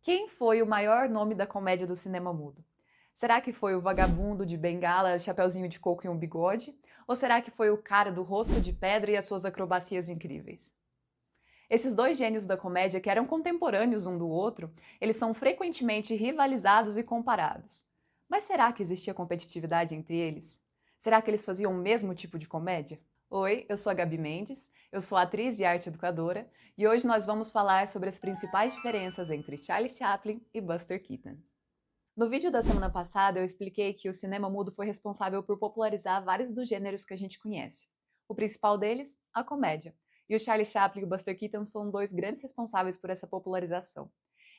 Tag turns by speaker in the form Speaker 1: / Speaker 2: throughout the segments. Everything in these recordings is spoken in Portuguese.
Speaker 1: Quem foi o maior nome da comédia do cinema mudo? Será que foi o vagabundo de bengala, chapeuzinho de coco e um bigode? Ou será que foi o cara do rosto de pedra e as suas acrobacias incríveis? Esses dois gênios da comédia, que eram contemporâneos um do outro, eles são frequentemente rivalizados e comparados. Mas será que existia competitividade entre eles? Será que eles faziam o mesmo tipo de comédia? Oi, eu sou a Gabi Mendes, eu sou atriz e arte educadora, e hoje nós vamos falar sobre as principais diferenças entre Charlie Chaplin e Buster Keaton. No vídeo da semana passada, eu expliquei que o cinema mudo foi responsável por popularizar vários dos gêneros que a gente conhece. O principal deles, a comédia. E o Charlie Chaplin e o Buster Keaton são dois grandes responsáveis por essa popularização.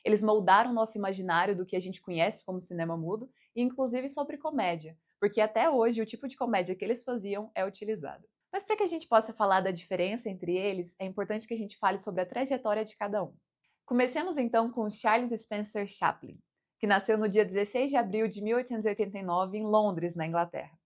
Speaker 1: Eles moldaram nosso imaginário do que a gente conhece como cinema mudo, e inclusive sobre comédia, porque até hoje o tipo de comédia que eles faziam é utilizado. Mas para que a gente possa falar da diferença entre eles, é importante que a gente fale sobre a trajetória de cada um. Comecemos então com Charles Spencer Chaplin, que nasceu no dia 16 de abril de 1889 em Londres, na Inglaterra.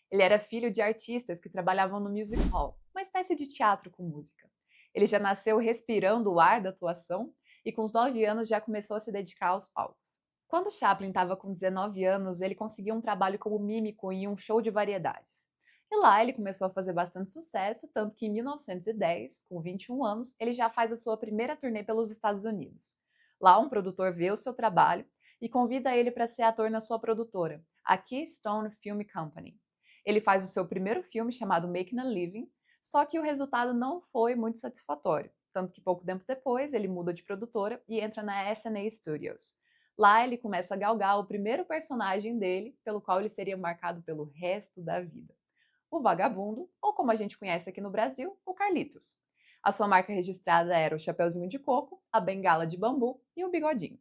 Speaker 1: Ele era filho de artistas que trabalhavam no music hall, uma espécie de teatro com música. Ele já nasceu respirando o ar da atuação e com os 9 anos já começou a se dedicar aos palcos. Quando Chaplin estava com 19 anos, ele conseguiu um trabalho como mímico em um show de variedades. E lá ele começou a fazer bastante sucesso, tanto que em 1910, com 21 anos, ele já faz a sua primeira turnê pelos Estados Unidos. Lá um produtor vê o seu trabalho e convida ele para ser ator na sua produtora, a Keystone Film Company. Ele faz o seu primeiro filme chamado Making a Living, só que o resultado não foi muito satisfatório, tanto que pouco tempo depois ele muda de produtora e entra na S&A Studios. Lá ele começa a galgar o primeiro personagem dele, pelo qual ele seria marcado pelo resto da vida. O vagabundo, ou como a gente conhece aqui no Brasil, o Carlitos. A sua marca registrada era o chapeuzinho de coco, a bengala de bambu e o bigodinho.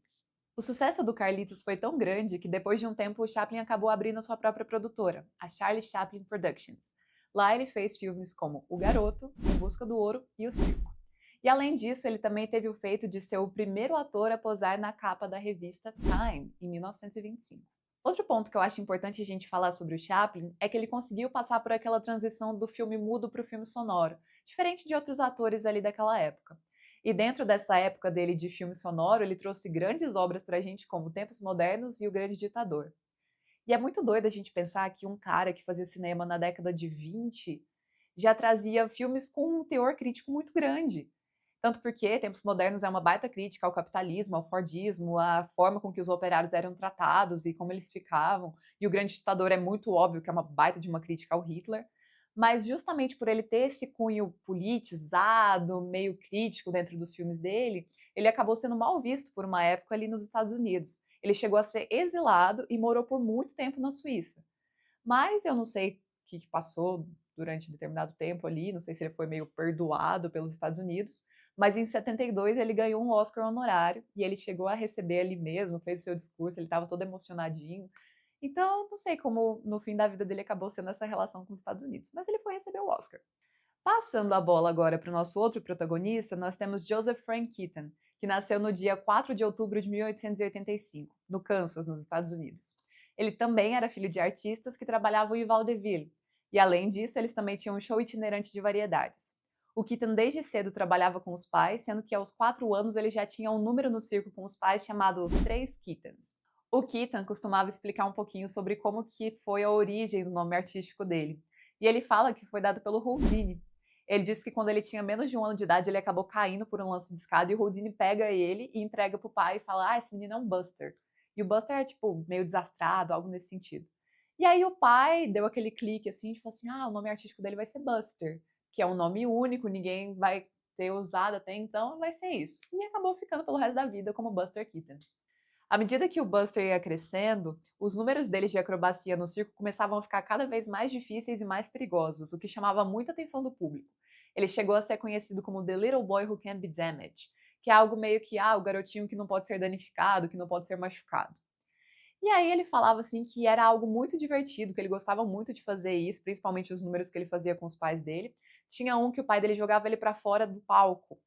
Speaker 1: O sucesso do Carlitos foi tão grande que depois de um tempo o Chaplin acabou abrindo a sua própria produtora, a Charlie Chaplin Productions. Lá ele fez filmes como O Garoto, Em Busca do Ouro e O Circo. E além disso, ele também teve o feito de ser o primeiro ator a posar na capa da revista Time, em 1925. Outro ponto que eu acho importante a gente falar sobre o Chaplin é que ele conseguiu passar por aquela transição do filme mudo para o filme sonoro, diferente de outros atores ali daquela época. E dentro dessa época dele de filme sonoro, ele trouxe grandes obras pra gente, como Tempos Modernos e O Grande Ditador. E é muito doido a gente pensar que um cara que fazia cinema na década de 20 já trazia filmes com um teor crítico muito grande. Tanto porque Tempos Modernos é uma baita crítica ao capitalismo, ao Fordismo, à forma com que os operários eram tratados e como eles ficavam. E O Grande Ditador é muito óbvio que é uma baita de uma crítica ao Hitler. Mas justamente por ele ter esse cunho politizado, meio crítico dentro dos filmes dele, ele acabou sendo mal visto por uma época ali nos Estados Unidos. Ele chegou a ser exilado e morou por muito tempo na Suíça. Mas eu não sei o que passou durante determinado tempo ali, não sei se ele foi meio perdoado pelos Estados Unidos, mas em 72 ele ganhou um Oscar honorário e ele chegou a receber ali mesmo, fez o seu discurso, ele estava todo emocionadinho. Então, não sei como no fim da vida dele acabou sendo essa relação com os Estados Unidos, mas ele foi receber o Oscar. Passando a bola agora para o nosso outro protagonista, nós temos Joseph Frank Keaton, que nasceu no dia 4 de outubro de 1885, no Kansas, nos Estados Unidos. Ele também era filho de artistas que trabalhavam em vaudeville, e além disso, eles também tinham um show itinerante de variedades. O Keaton desde cedo trabalhava com os pais, sendo que aos 4 anos ele já tinha um número no circo com os pais chamado Os Três Keatons. O Keaton costumava explicar um pouquinho sobre como que foi a origem do nome artístico dele. E ele fala que foi dado pelo Houdini. Ele disse que quando ele tinha menos de 1 ano de idade, ele acabou caindo por um lance de escada e o Houdini pega ele e entrega pro pai e fala: "Ah, esse menino é um Buster". E o Buster é, tipo, meio desastrado, algo nesse sentido. E aí o pai deu aquele clique assim, de falar assim: "Ah, o nome artístico dele vai ser Buster", que é um nome único, ninguém vai ter usado até então, vai ser isso. E acabou ficando pelo resto da vida como Buster Keaton. À medida que o Buster ia crescendo, os números dele de acrobacia no circo começavam a ficar cada vez mais difíceis e mais perigosos, o que chamava muita atenção do público. Ele chegou a ser conhecido como The Little Boy Who Can't Be Damaged, que é algo meio que, o garotinho que não pode ser danificado, que não pode ser machucado. E aí ele falava assim que era algo muito divertido, que ele gostava muito de fazer isso, principalmente os números que ele fazia com os pais dele. Tinha um que o pai dele jogava ele para fora do palco.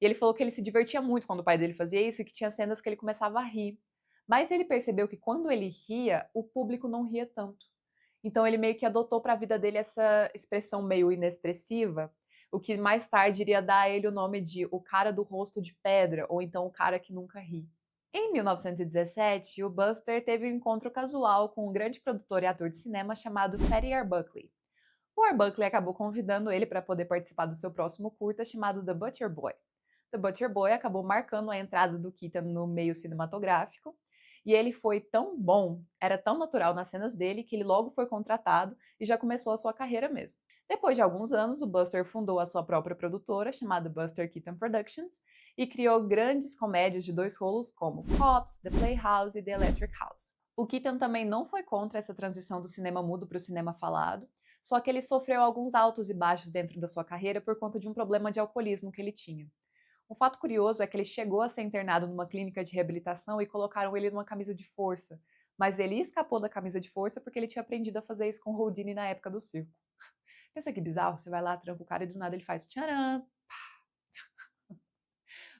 Speaker 1: E ele falou que ele se divertia muito quando o pai dele fazia isso e que tinha cenas que ele começava a rir. Mas ele percebeu que quando ele ria, o público não ria tanto. Então ele meio que adotou para a vida dele essa expressão meio inexpressiva, o que mais tarde iria dar a ele o nome de o cara do rosto de pedra, ou então o cara que nunca ri. Em 1917, o Buster teve um encontro casual com um grande produtor e ator de cinema chamado Fatty Arbuckle. O Arbuckle acabou convidando ele para poder participar do seu próximo curta chamado The Butcher Boy. The Butcher Boy acabou marcando a entrada do Keaton no meio cinematográfico, e ele foi tão bom, era tão natural nas cenas dele, que ele logo foi contratado e já começou a sua carreira mesmo. Depois de alguns anos, o Buster fundou a sua própria produtora, chamada Buster Keaton Productions, e criou grandes comédias de dois rolos como Cops, The Playhouse e The Electric House. O Keaton também não foi contra essa transição do cinema mudo para o cinema falado, só que ele sofreu alguns altos e baixos dentro da sua carreira por conta de um problema de alcoolismo que ele tinha. Um fato curioso é que ele chegou a ser internado numa clínica de reabilitação e colocaram ele numa camisa de força, mas ele escapou da camisa de força porque ele tinha aprendido a fazer isso com o Houdini na época do circo. Pensa que bizarro, você vai lá, tranca o cara e do nada ele faz tcharam.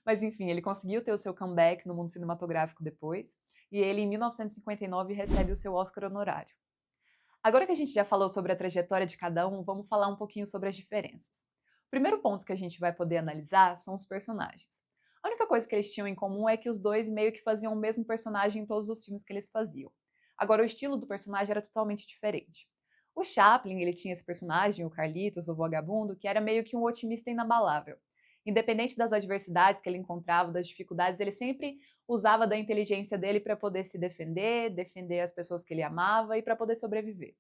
Speaker 1: Mas enfim, ele conseguiu ter o seu comeback no mundo cinematográfico depois, e ele em 1959 recebe o seu Oscar honorário. Agora que a gente já falou sobre a trajetória de cada um, vamos falar um pouquinho sobre as diferenças. O primeiro ponto que a gente vai poder analisar são os personagens. A única coisa que eles tinham em comum é que os dois meio que faziam o mesmo personagem em todos os filmes que eles faziam. Agora, o estilo do personagem era totalmente diferente. O Chaplin, ele tinha esse personagem, o Carlitos, o vagabundo, que era meio que um otimista inabalável. Independente das adversidades que ele encontrava, das dificuldades, ele sempre usava da inteligência dele para poder se defender, defender as pessoas que ele amava e para poder sobreviver.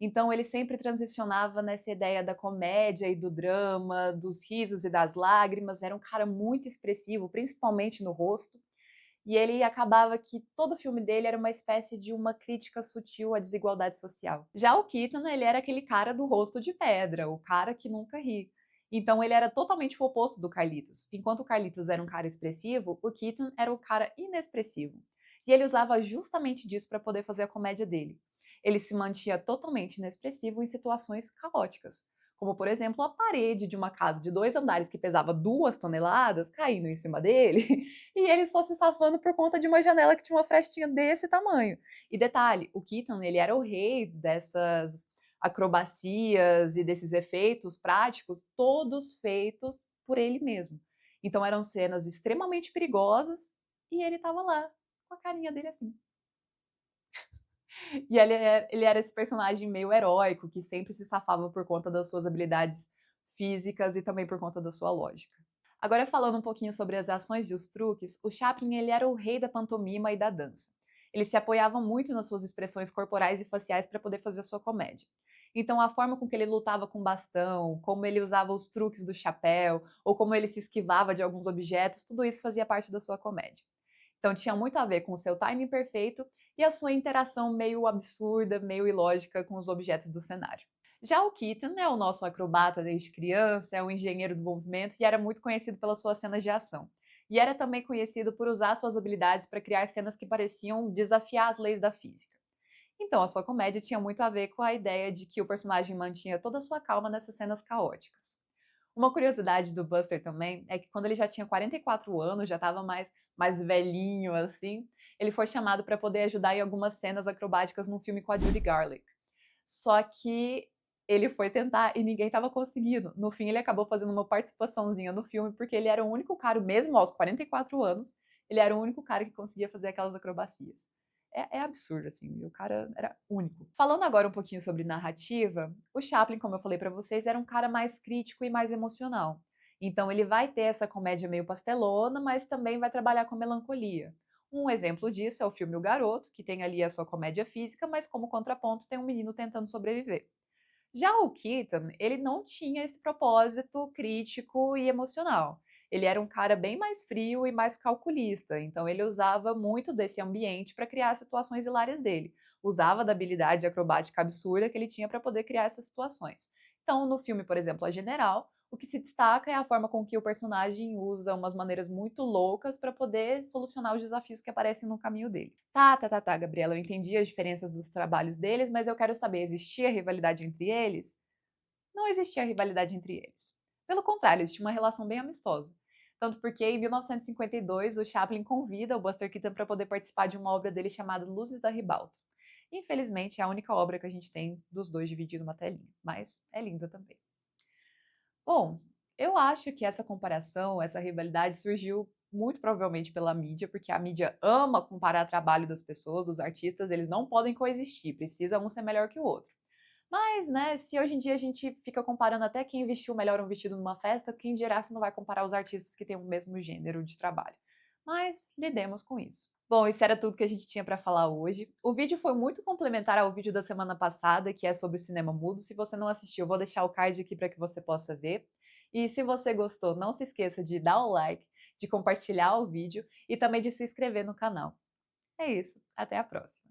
Speaker 1: Então ele sempre transicionava nessa ideia da comédia e do drama, dos risos e das lágrimas. Era um cara muito expressivo, principalmente no rosto. E ele acabava que todo o filme dele era uma espécie de uma crítica sutil à desigualdade social. Já o Keaton, ele era aquele cara do rosto de pedra, o cara que nunca ri. Então ele era totalmente o oposto do Carlitos. Enquanto o Carlitos era um cara expressivo, o Keaton era o cara inexpressivo. E ele usava justamente disso para poder fazer a comédia dele. Ele se mantinha totalmente inexpressivo em situações caóticas, como por exemplo a parede de uma casa de 2 andares que pesava 2 toneladas caindo em cima dele, e ele só se safando por conta de uma janela que tinha uma frestinha desse tamanho. E detalhe, o Keaton, ele era o rei dessas acrobacias e desses efeitos práticos, todos feitos por ele mesmo. Então eram cenas extremamente perigosas e ele estava lá, com a carinha dele assim. E ele era esse personagem meio heróico, que sempre se safava por conta das suas habilidades físicas e também por conta da sua lógica. Agora, falando um pouquinho sobre as ações e os truques, o Chaplin ele era o rei da pantomima e da dança. Ele se apoiava muito nas suas expressões corporais e faciais para poder fazer a sua comédia. Então, a forma com que ele lutava com bastão, como ele usava os truques do chapéu, ou como ele se esquivava de alguns objetos, tudo isso fazia parte da sua comédia. Então tinha muito a ver com o seu timing perfeito e a sua interação meio absurda, meio ilógica com os objetos do cenário. Já o Keaton é o nosso acrobata desde criança, é um engenheiro do movimento e era muito conhecido pelas suas cenas de ação. E era também conhecido por usar suas habilidades para criar cenas que pareciam desafiar as leis da física. Então a sua comédia tinha muito a ver com a ideia de que o personagem mantinha toda a sua calma nessas cenas caóticas. Uma curiosidade do Buster também é que quando ele já tinha 44 anos, já estava mais velhinho assim, ele foi chamado para poder ajudar em algumas cenas acrobáticas num filme com a Judy Garland. Só que ele foi tentar e ninguém estava conseguindo. No fim, ele acabou fazendo uma participaçãozinha no filme porque ele era o único cara, mesmo aos 44 anos, ele era o único cara que conseguia fazer aquelas acrobacias. É absurdo, assim, o cara era único. Falando agora um pouquinho sobre narrativa, o Chaplin, como eu falei pra vocês, era um cara mais crítico e mais emocional. Então ele vai ter essa comédia meio pastelona, mas também vai trabalhar com melancolia. Um exemplo disso é o filme O Garoto, que tem ali a sua comédia física, mas como contraponto tem um menino tentando sobreviver. Já o Keaton, ele não tinha esse propósito crítico e emocional. Ele era um cara bem mais frio e mais calculista, então ele usava muito desse ambiente para criar as situações hilárias dele. Usava da habilidade acrobática absurda que ele tinha para poder criar essas situações. Então, no filme, por exemplo, A General, o que se destaca é a forma com que o personagem usa umas maneiras muito loucas para poder solucionar os desafios que aparecem no caminho dele. Tá, Gabriela, eu entendi as diferenças dos trabalhos deles, mas eu quero saber, existia rivalidade entre eles? Não existia rivalidade entre eles. Pelo contrário, existia uma relação bem amistosa. Tanto porque, em 1952, o Chaplin convida o Buster Keaton para poder participar de uma obra dele chamada Luzes da Ribalta. Infelizmente, é a única obra que a gente tem dos dois dividindo uma telinha, mas é linda também. Bom, eu acho que essa comparação, essa rivalidade surgiu muito provavelmente pela mídia, porque a mídia ama comparar trabalho das pessoas, dos artistas, eles não podem coexistir, precisa um ser melhor que o outro. Mas, né, se hoje em dia a gente fica comparando até quem vestiu melhor um vestido numa festa, quem dirá se não vai comparar os artistas que têm o mesmo gênero de trabalho. Mas lidemos com isso. Bom, isso era tudo que a gente tinha para falar hoje. O vídeo foi muito complementar ao vídeo da semana passada, que é sobre o cinema mudo. Se você não assistiu, eu vou deixar o card aqui para que você possa ver. E se você gostou, não se esqueça de dar o like, de compartilhar o vídeo e também de se inscrever no canal. É isso, até a próxima!